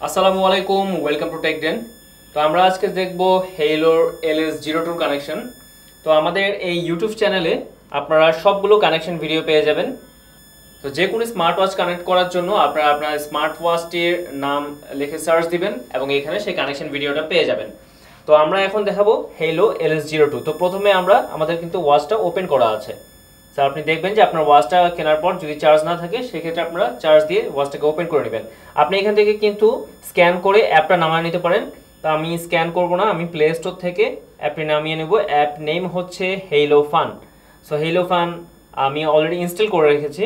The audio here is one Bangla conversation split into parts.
আসসালামু আলাইকুম, ওয়েলকাম টু টেকডেন। তো আমরা আজকে দেখব হেইলোর LS02 কানেকশন। তো আমাদের এই ইউটিউব চ্যানেলে আপনারা সবগুলো কানেকশন ভিডিও পেয়ে যাবেন। তো যে কোনো স্মার্ট ওয়াচ কানেক্ট করার জন্য আপনারা আপনার স্মার্ট ওয়াচটির নাম লিখে সার্চ দিবেন এবং এখানে সেই কানেকশন ভিডিওটা পেয়ে যাবেন। তো আমরা এখন দেখাবো হেইলো LS02। তো প্রথমে আমাদের কিন্তু ওয়াচটা ওপেন করা আছে। স্যার আপনি দেখবেন যে আপনার ওয়াচটা কেনার পর যদি চার্জ না থাকে সেক্ষেত্রে আপনারা চার্জ দিয়ে ওয়াচটাকে ওপেন করে নেবেন। আপনি এখান থেকে কিন্তু স্ক্যান করে অ্যাপটা নামিয়ে নিতে পারেন। তো আমি স্ক্যান করব না, আমি প্লে স্টোর থেকে অ্যাপটি নামিয়ে নেব। অ্যাপ নেম হচ্ছে Halo fun. So Halo fun আমি অলরেডি ইনস্টল করে রেখেছি।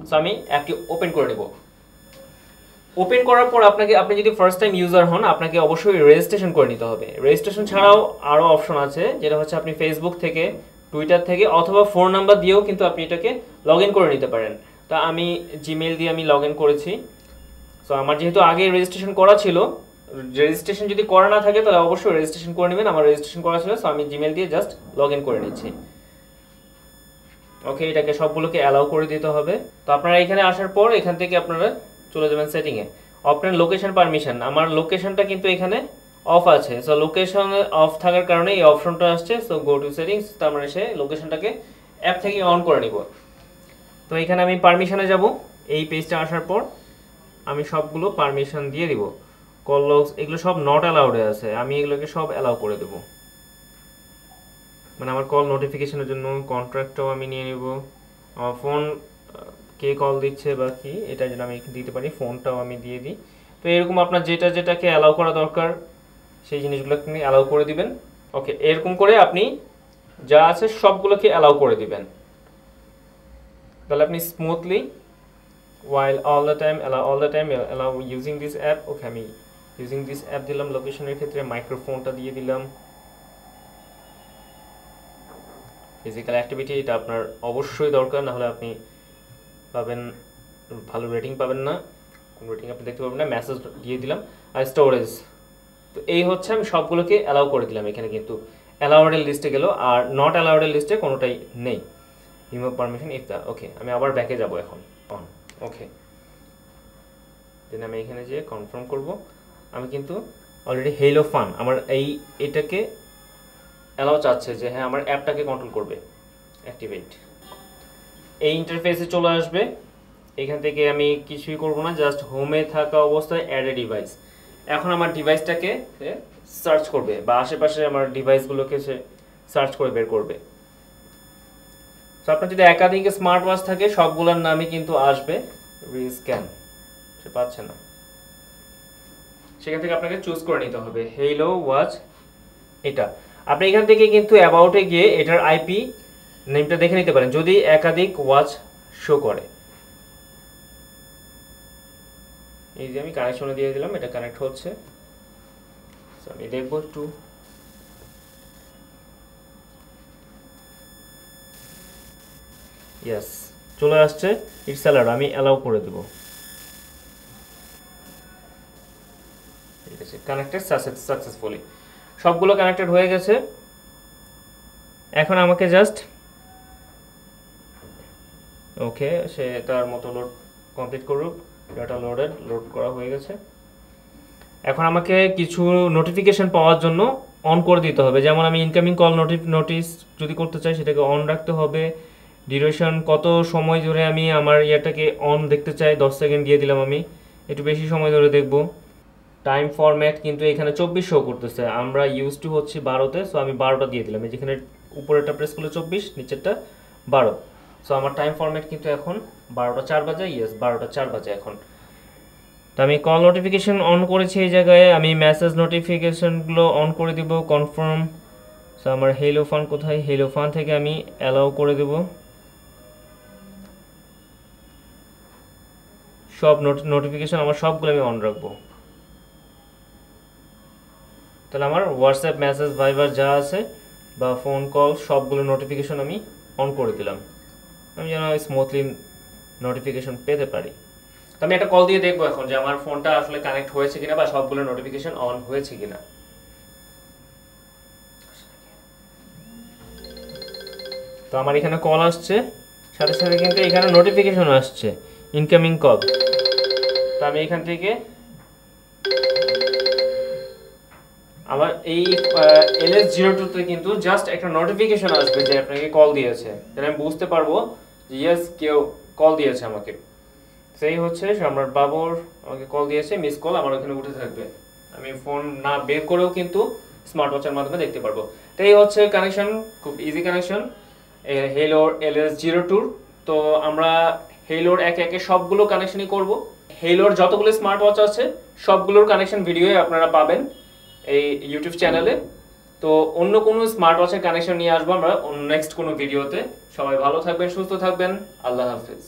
সো আমি অ্যাপটি ওপেন করে নেব। ওপেন করার পর আপনি যদি ফার্স্ট টাইম ইউজার হন আপনাকে অবশ্যই রেজিস্ট্রেশন করে নিতে হবে। রেজিস্ট্রেশন ছাড়াও আরও অপশন আছে, যেটা হচ্ছে আপনি ফেসবুক থেকে, টুইটার থেকে অথবা ফোন নাম্বার দিয়েও কিন্তু আপনি এটাকে লগ ইন করে নিতে পারেন। তো আমি জিমেল দিয়ে আমি লগ ইন করেছি। সো আমার যেহেতু আগে রেজিস্ট্রেশন করা ছিল, রেজিস্ট্রেশন যদি করা না থাকে তাহলে অবশ্যই রেজিস্ট্রেশন করে নেবেন। আমার রেজিস্ট্রেশন করা ছিল, সো আমি জিমেল দিয়ে জাস্ট লগ ইন করে নিচ্ছি। ওকে, এটাকে সবগুলোকে অ্যালাউ করে দিতে হবে। তো আপনারা এখানে আসার পর এখান থেকে আপনারা চলে যাবেন সেটিংয়ে। আপনার লোকেশন পারমিশন, আমার লোকেশনটা কিন্তু এখানে অফ আছে। সো লোকেশন অফ থাকার কারণে এই অপশনটা আসছে। সো গো টু সেটিংস, তার মানে সে লোকেশনটাকে অ্যাপ থেকে অন করে নিব। তো এখানে আমি পারমিশনে যাব। এই পেজটা আসার পর আমি সবগুলো পারমিশন দিয়ে দিব। কল লগস এগুলো সব নট অ্যালাউডে আছে, আমি এগুলোকে সব অ্যালাউ করে দেবো। মানে আমার কল নোটিফিকেশনের জন্য কন্ট্রাক্টটাও আমি নিয়ে নেব। আমার ফোন কে কল দিচ্ছে বা কি এটা যেন আমি দিতে পারি, ফোনটাও আমি দিয়ে দিই। তো এরকম আপনার যেটাকে অ্যালাউ করা দরকার সেই জিনিসগুলো আপনি অ্যালাউ করে দিবেন। ওকে, এরকম করে আপনি যা আছে সবগুলোকে অ্যালাউ করে দিবেন। তাহলে আপনি smoothly while all the time allow using this app. ওকে, আমি ইউজিং দিস অ্যাপ দিলাম। লোকেশনের ক্ষেত্রে মাইক্রোফোনটা দিয়ে দিলাম। ফিজিক্যাল অ্যাক্টিভিটি এটা আপনার অবশ্যই দরকার, না হলে আপনি পাবেন ভালো রেটিং পাবেন না, কোন রেটিং আপনি দেখতে পাবেন না। মেসেজ দিয়ে দিলাম। আর স্টোরেজ, তো এই হচ্ছে আমি সবগুলোকে অ্যালাউ করে দিলাম। এখানে কিন্তু অ্যালাউডের লিস্টে গেল, আর নট অ্যালাউডের লিস্টে কোনোটাই নেই। Remove permission if the. Okay, আমি আবার ব্যাকে যাব এখন। অন। ওকে, দেন আমি এখানে যেয়ে কনফার্ম করব। আমি কিন্তু অলরেডি হেইলো ফান আমার এটাকে অ্যালাউ চাচ্ছে যে হ্যাঁ আমার অ্যাপটাকে কন্ট্রোল করবে। অ্যাক্টিভেট, এই ইন্টারফেসে চলে আসবে। এখান থেকে আমি কিছুই করব না, জাস্ট হোমে থাকা অবস্থায় অ্যাড এ ডিভাইস। এখন আমার ডিভাইসটাকে সার্চ করবে বা আশেপাশে আমার ডিভাইসগুলোকে সে সার্চ করে বের করবে। তো আপনার যদি একাধিক স্মার্ট ওয়াচ থাকে সবগুলোর নামই কিন্তু আসবে। রিস্ক্যান সে পাচ্ছে না, সেখান থেকে আপনাকে চুজ করে নিতে হবে হেইলো ওয়াচ এটা। আপনি এখান থেকে কিন্তু অ্যাবাউটে গিয়ে এটার আইপি নেমটা দেখে নিতে পারেন যদি একাধিক ওয়াচ শো করে। এই যে আমি কানেকশনে দিয়ে দিলাম, এটা কানেক্ট হচ্ছে। আমি দেখবো একটু। ইয়েস, চলে আসছে। ইটস অ্যালাউড, আমি অ্যালাউ করে দেবো। ঠিক আছে, কানেক্টেড সাকসেসফুলি, সবগুলো কানেক্টেড হয়ে গেছে। এখন আমাকে জাস্ট ওকে সে তার মতো লোড কমপ্লিট করুক। ডাটা লোড করা হয়ে গেছে। এখন আমাকে কিছু নোটিফিকেশন পাওয়ার জন্য অন করে দিতে হবে। যেমন আমি ইনকামিং কল নোটিস যদি করতে চাই সেটাকে অন রাখতে হবে। ডিউরেশন কত সময় ধরে আমি আমার ইয়েটাকে অন দেখতে চাই, 10 সেকেন্ড দিয়ে দিলাম। আমি একটু বেশি সময় ধরে দেখব। টাইম ফরম্যাট কিন্তু এখানে 24 শো করতেছে, আমরা ইউজ টু হচ্ছে 12তে। সো আমি 12টা দিয়ে দিলাম। যেখানে উপরেরটা প্রেস করলে 24, নিচেরটা 12। সো আমার টাইম ফরম্যাট কিন্তু এখন 12টা 4 বাজে। ইয়েস, 12টা 4 বাজে এখন। তো আমি কল নোটিফিকেশন অন করেছি। এই জায়গায় আমি মেসেজ নোটিফিকেশনগুলো অন করে দিব। কনফার্ম। সো আমার হেইলো ফান কোথায়? হেইলো ফান থেকে আমি অ্যালাউ করে দেব। সব নোটিফিকেশন আমার সবগুলো আমি অন রাখবো। তাহলে আমার হোয়াটসঅ্যাপ, মেসেজ, ভাইবার যা আছে বা ফোন কল সবগুলো নোটিফিকেশন আমি অন করে দিলাম। আমি যেন স্মুথলি নোটিফিকেশন পেতে পারি। তো আমি একটা কল দিয়ে দেখবো এখন যে আমার ফোনটা আসলে কানেক্ট হয়েছে কিনা বা সবগুলো নোটিফিকেশন অন হয়েছে কিনা। তো আমার এখানে কল আসছে, সাথে সাথে কিন্তু এখানে নোটিফিকেশন আসছে ইনকামিং কল। তো আমি এখান থেকে আমার এই LS02 তে কিন্তু জাস্ট একটা নোটিফিকেশন আসবে যে আপনাকে কল দিয়েছে, তাহলে আমি বুঝতে পারবো যে ইয়েস কেউ কল দিয়েছে আমাকে। সেই হচ্ছে সম্রাট বাবর আমাকে কল দিয়েছে, মিস কল আমার ওখানে উঠে থাকবে, আমি ফোন না বের করেও কিন্তু স্মার্ট ওয়াচের মাধ্যমে দেখতে পারবো। তো এই হচ্ছে কানেকশন, খুব ইজি কানেকশন হেইলোর LS02। তো আমরা হেইলোর একে একে সবগুলো কানেকশনই করব। হেইলোর যতগুলো স্মার্ট ওয়াচ আছে সবগুলোর কানেকশন ভিডিওই আপনারা পাবেন এই ইউটিউব চ্যানেলে। তো অন্য কোনো স্মার্ট ওয়াচের কানেকশন নিয়ে আসবো আমরা নেক্সট কোনো ভিডিওতে। সবাই ভালো থাকবেন, সুস্থ থাকবেন, আল্লাহ হাফেজ।